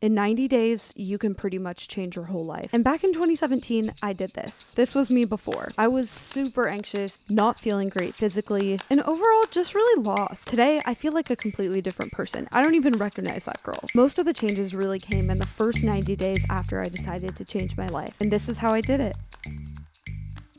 In 90 days, you can pretty much change your whole life. And back in 2017, I did this. This was me before. I was super anxious, not feeling great physically, and overall just really lost. Today, I feel like a completely different person. I don't even recognize that girl. Most of the changes really came in the first 90 days after I decided to change my life. And this is how I did it.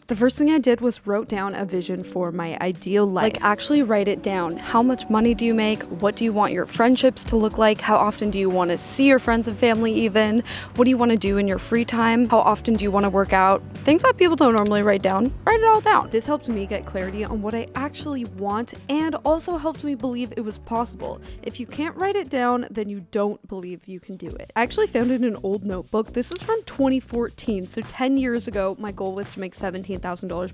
The first thing I did was wrote down a vision for my ideal life. Like actually write it down. How much money do you make? What do you want your friendships to look like? How often do you want to see your friends and family even? What do you want to do in your free time? How often do you want to work out? Things that people don't normally write down. Write it all down. This helped me get clarity on what I actually want and also helped me believe it was possible. If you can't write it down, then you don't believe you can do it. I actually found it in an old notebook. This is from 2014, so 10 years ago, my goal was to make $17,000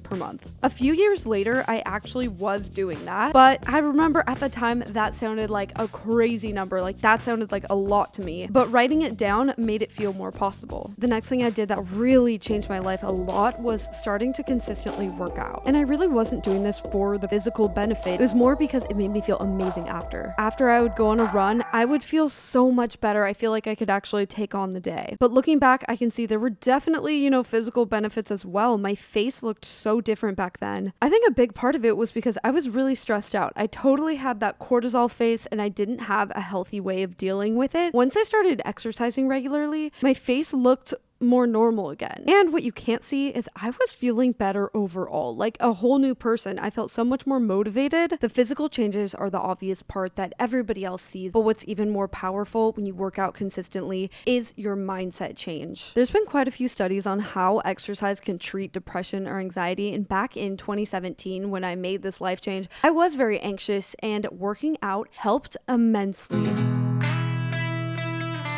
per month. A few years later, I actually was doing that, but I remember at the time that sounded like a crazy number. Like that sounded like a lot to me, but writing it down made it feel more possible. The next thing I did that really changed my life a lot was starting to consistently work out. And I really wasn't doing this for the physical benefit. It was more because it made me feel amazing after. After I would go on a run, I would feel so much better. I feel like I could actually take on the day. But looking back, I can see there were definitely, physical benefits as well. My face looked so different back then. I think a big part of it was because I was really stressed out. I totally had that cortisol face and I didn't have a healthy way of dealing with it. Once I started exercising regularly, my face looked more normal again. And what you can't see is I was feeling better overall, like a whole new person. I felt so much more motivated. The physical changes are the obvious part that everybody else sees, but what's even more powerful when you work out consistently is your mindset change. There's been quite a few studies on how exercise can treat depression or anxiety, and back in 2017 when I made this life change, I was very anxious and working out helped immensely.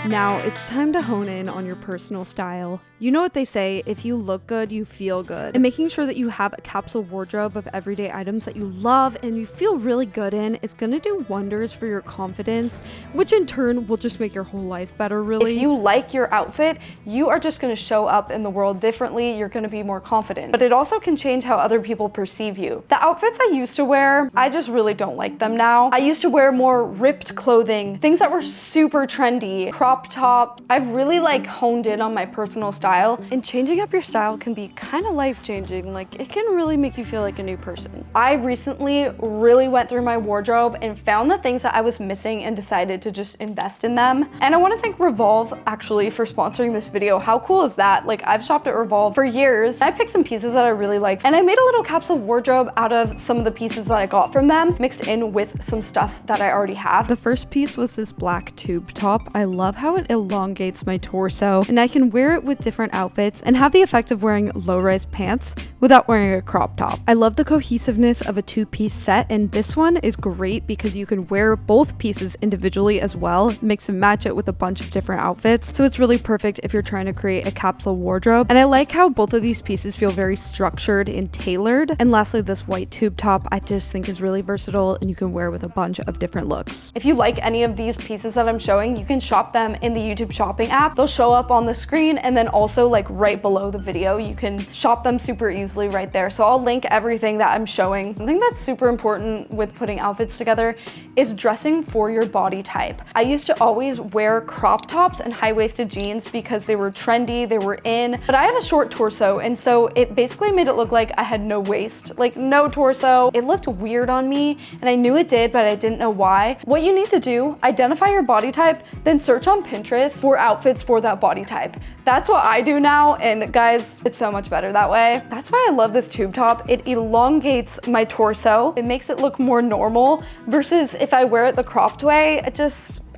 Now, it's time to hone in on your personal style. You know what they say, if you look good, you feel good. And making sure that you have a capsule wardrobe of everyday items that you love and you feel really good in is gonna do wonders for your confidence, which in turn will just make your whole life better, really. If you like your outfit, you are just gonna show up in the world differently. You're gonna be more confident. But it also can change how other people perceive you. The outfits I used to wear, I just really don't like them now. I used to wear more ripped clothing, things that were super trendy, crop top. I've really honed in on my personal style, and changing up your style can be kind of life-changing. It can really make you feel like a new person. I recently really went through my wardrobe and found the things that I was missing and decided to just invest in them. And I want to thank Revolve actually for sponsoring this video. How cool is that? I've shopped at Revolve for years. I picked some pieces that I really liked and I made a little capsule wardrobe out of some of the pieces that I got from them, mixed in with some stuff that I already have. The first piece was this black tube top. I love how it elongates my torso, and I can wear it with different outfits and have the effect of wearing low-rise pants without wearing a crop top. I love the cohesiveness of a two-piece set, and this one is great because you can wear both pieces individually as well, mix and match it with a bunch of different outfits, so it's really perfect if you're trying to create a capsule wardrobe. And I like how both of these pieces feel very structured and tailored. And lastly, this white tube top I just think is really versatile and you can wear with a bunch of different looks. If you like any of these pieces that I'm showing, you can shop them in the YouTube shopping app. They'll show up on the screen, and then also right below the video, you can shop them super easily right there. So I'll link everything that I'm showing. Something that's super important with putting outfits together is dressing for your body type. I used to always wear crop tops and high-waisted jeans because they were trendy, they were in, but I have a short torso, and so it basically made it look like I had no waist, no torso. It looked weird on me, and I knew it did, but I didn't know why. What you need to do, identify your body type, then search on Pinterest for outfits for that body type. That's what I do now, and guys, it's so much better that way. That's why I love this tube top. It elongates my torso. It makes it look more normal versus if I wear it the cropped way,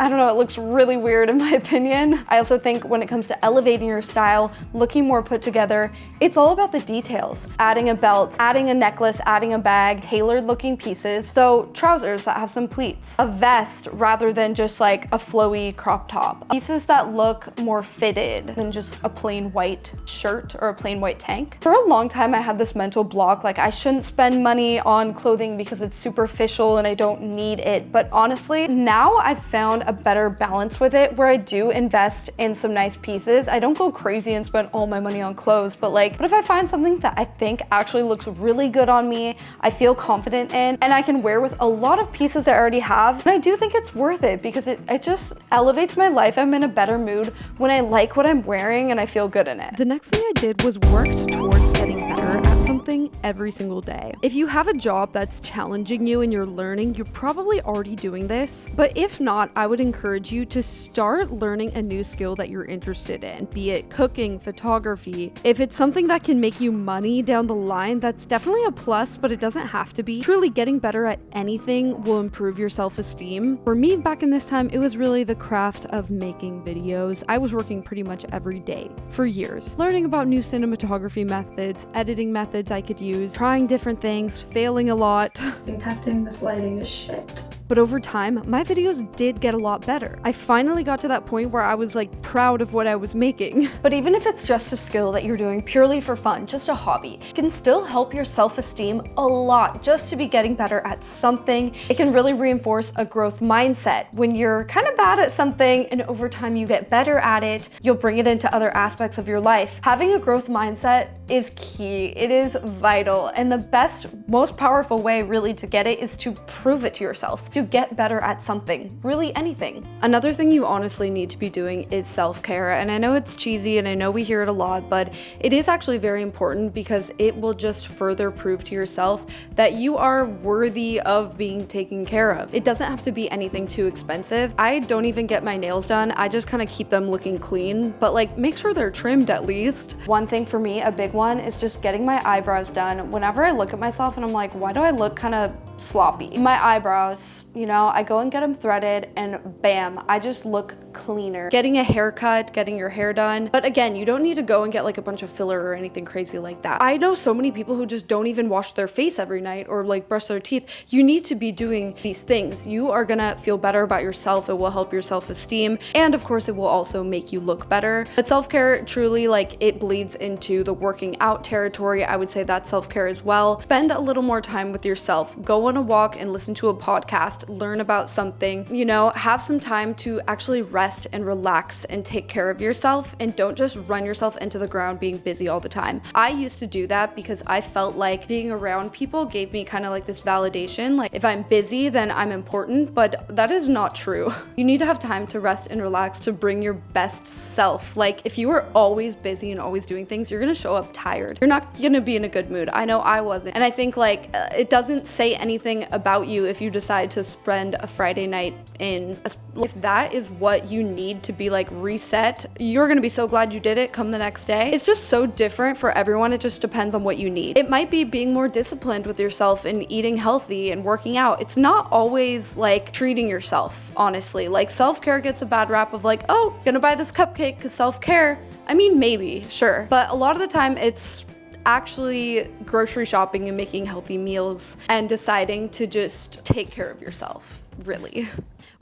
I don't know, it looks really weird in my opinion. I also think when it comes to elevating your style, looking more put together, it's all about the details. Adding a belt, adding a necklace, adding a bag, tailored looking pieces. So trousers that have some pleats, a vest rather than just a flowy crop top. Pieces that look more fitted than just a plain white shirt or a plain white tank. For a long time, I had this mental block, I shouldn't spend money on clothing because it's superficial and I don't need it. But honestly, now I've found a better balance with it where I do invest in some nice pieces. I don't go crazy and spend all my money on clothes, but if I find something that I think actually looks really good on me, I feel confident in, and I can wear with a lot of pieces I already have, and I do think it's worth it because it just elevates my life I'm in a better mood when I like what I'm wearing and I feel good in it. The next thing I did was worked towards getting better at something every single day. If you have a job that's challenging you and you're learning, you're probably already doing this. But if not, I would encourage you to start learning a new skill that you're interested in, be it cooking, photography. If it's something that can make you money down the line, that's definitely a plus, but it doesn't have to be. Truly getting better at anything will improve your self-esteem. For me, back in this time, it was really the craft of making videos. I was working pretty much every day for years, learning about new cinematography methods, editing methods I could use, trying different things, failing a lot. Testing, this lighting is shit. But over time, my videos did get a lot better. I finally got to that point where I was like proud of what I was making. But even if it's just a skill that you're doing purely for fun, just a hobby, it can still help your self-esteem a lot just to be getting better at something. It can really reinforce a growth mindset. When you're kind of bad at something and over time you get better at it, you'll bring it into other aspects of your life. Having a growth mindset is key. It is vital. And the best, most powerful way really to get it is to prove it to yourself, to get better at something, really anything. Another thing you honestly need to be doing is self-care. And I know it's cheesy and I know we hear it a lot, but it is actually very important because it will just further prove to yourself that you are worthy of being taken care of. It doesn't have to be anything too expensive. I don't even get my nails done. I just kind of keep them looking clean, but like make sure they're trimmed at least. One thing for me, a big one, is just getting my eyebrows done. Whenever I look at myself and I'm like, why do I look kind of sloppy? My eyebrows, you know, I go and get them threaded and bam, I just look cleaner. Getting a haircut, getting your hair done. But again, you don't need to go and get like a bunch of filler or anything crazy like that. I know so many people who just don't even wash their face every night or like brush their teeth. You need to be doing these things. You are gonna feel better about yourself. It will help your self-esteem. And of course, it will also make you look better. But self-care truly, like, it bleeds into the working out territory. I would say that's self-care as well. Spend a little more time with yourself. Go on a walk and listen to a podcast, learn about something, you know, have some time to actually rest and relax and take care of yourself, and don't just run yourself into the ground being busy all the time. I used to do that because I felt like being around people gave me kind of like this validation, like if I'm busy then I'm important, but that is not true. You need to have time to rest and relax to bring your best self. Like if you are always busy and always doing things, you're gonna show up tired. You're not gonna be in a good mood. I know I wasn't. And I think like it doesn't say anything about you if you decide to spend a Friday night in if that is what you need to be like reset, you're gonna be so glad you did it come the next day. It's just so different for everyone. It just depends on what you need. It might be being more disciplined with yourself and eating healthy and working out. It's not always like treating yourself, honestly. Like self-care gets a bad rap of like, oh, gonna buy this cupcake because self-care. I mean, maybe, sure. But a lot of the time it's actually grocery shopping and making healthy meals and deciding to just take care of yourself, really.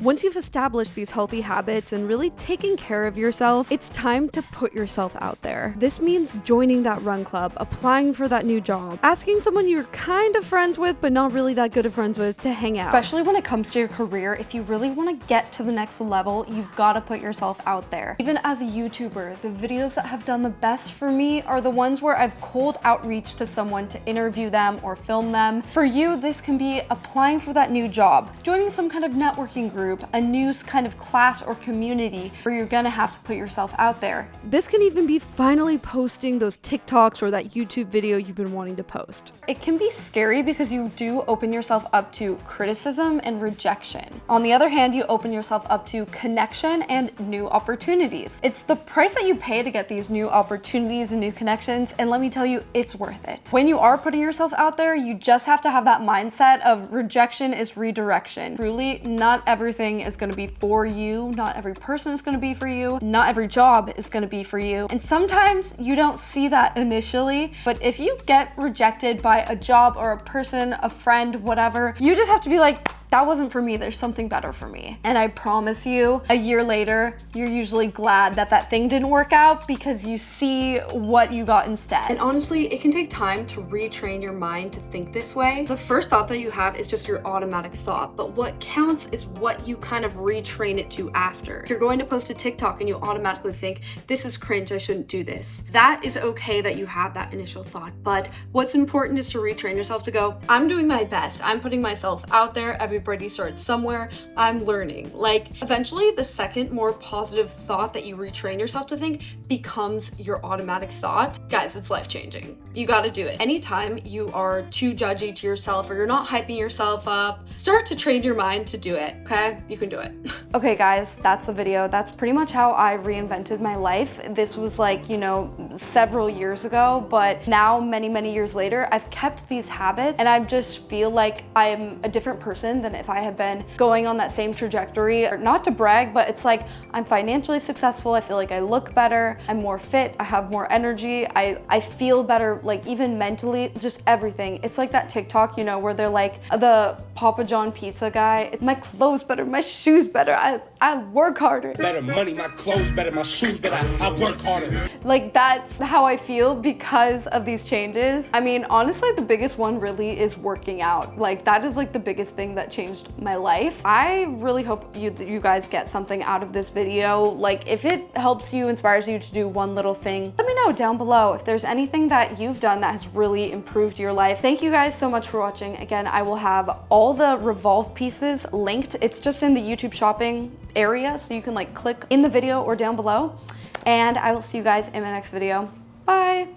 Once you've established these healthy habits and really taking care of yourself, it's time to put yourself out there. This means joining that run club, applying for that new job, asking someone you're kind of friends with but not really that good of friends with to hang out. Especially when it comes to your career, if you really want to get to the next level, you've got to put yourself out there. Even as a YouTuber, the videos that have done the best for me are the ones where I've cold outreach to someone to interview them or film them. For you, this can be applying for that new job, joining some kind of networking group, a new kind of class or community where you're gonna have to put yourself out there. This can even be finally posting those TikToks or that YouTube video you've been wanting to post. It can be scary because you do open yourself up to criticism and rejection. On the other hand, you open yourself up to connection and new opportunities. It's the price that you pay to get these new opportunities and new connections, and let me tell you, it's worth it. When you are putting yourself out there, you just have to have that mindset of rejection is redirection. Truly, not everything is going to be for you. Not every person is going to be for you. Not every job is going to be for you. And sometimes you don't see that initially, but if you get rejected by a job or a person, a friend, whatever, you just have to be like, that wasn't for me, there's something better for me. And I promise you, a year later, you're usually glad that that thing didn't work out because you see what you got instead. And honestly, it can take time to retrain your mind to think this way. The first thought that you have is just your automatic thought, but what counts is what you kind of retrain it to after. If you're going to post a TikTok and you automatically think, this is cringe, I shouldn't do this. That is okay that you have that initial thought, but what's important is to retrain yourself to go, I'm doing my best, I'm putting myself out there, everybody everybody starts somewhere. I'm learning. Like, eventually the second more positive thought that you retrain yourself to think becomes your automatic thought. Guys, it's life-changing. You gotta do it. Anytime you are too judgy to yourself or you're not hyping yourself up, start to train your mind to do it, okay? You can do it. Okay guys, that's the video. That's pretty much how I reinvented my life. This was like, you know, several years ago, but now many years later, I've kept these habits and I just feel like I'm a different person than if I had been going on that same trajectory. Or not to brag, but it's like I'm financially successful. I feel like I look better. I'm more fit. I have more energy. I feel better, like even mentally, just everything. It's like that TikTok, you know, where they're like the Papa John pizza guy. My clothes better, my shoes better. I work harder. Better money, my clothes better, my shoes better. I work harder. Like that's how I feel because of these changes. I mean, honestly, the biggest one really is working out. Like that is like the biggest thing that changed my life. I really hope you guys get something out of this video. Like if it helps you, inspires you to do one little thing, let me know down below if there's anything that you've done that has really improved your life. Thank you guys so much for watching. Again, I will have all the Revolve pieces linked. It's just in the YouTube shopping area, so you can like click in the video or down below. And I will see you guys in my next video. Bye.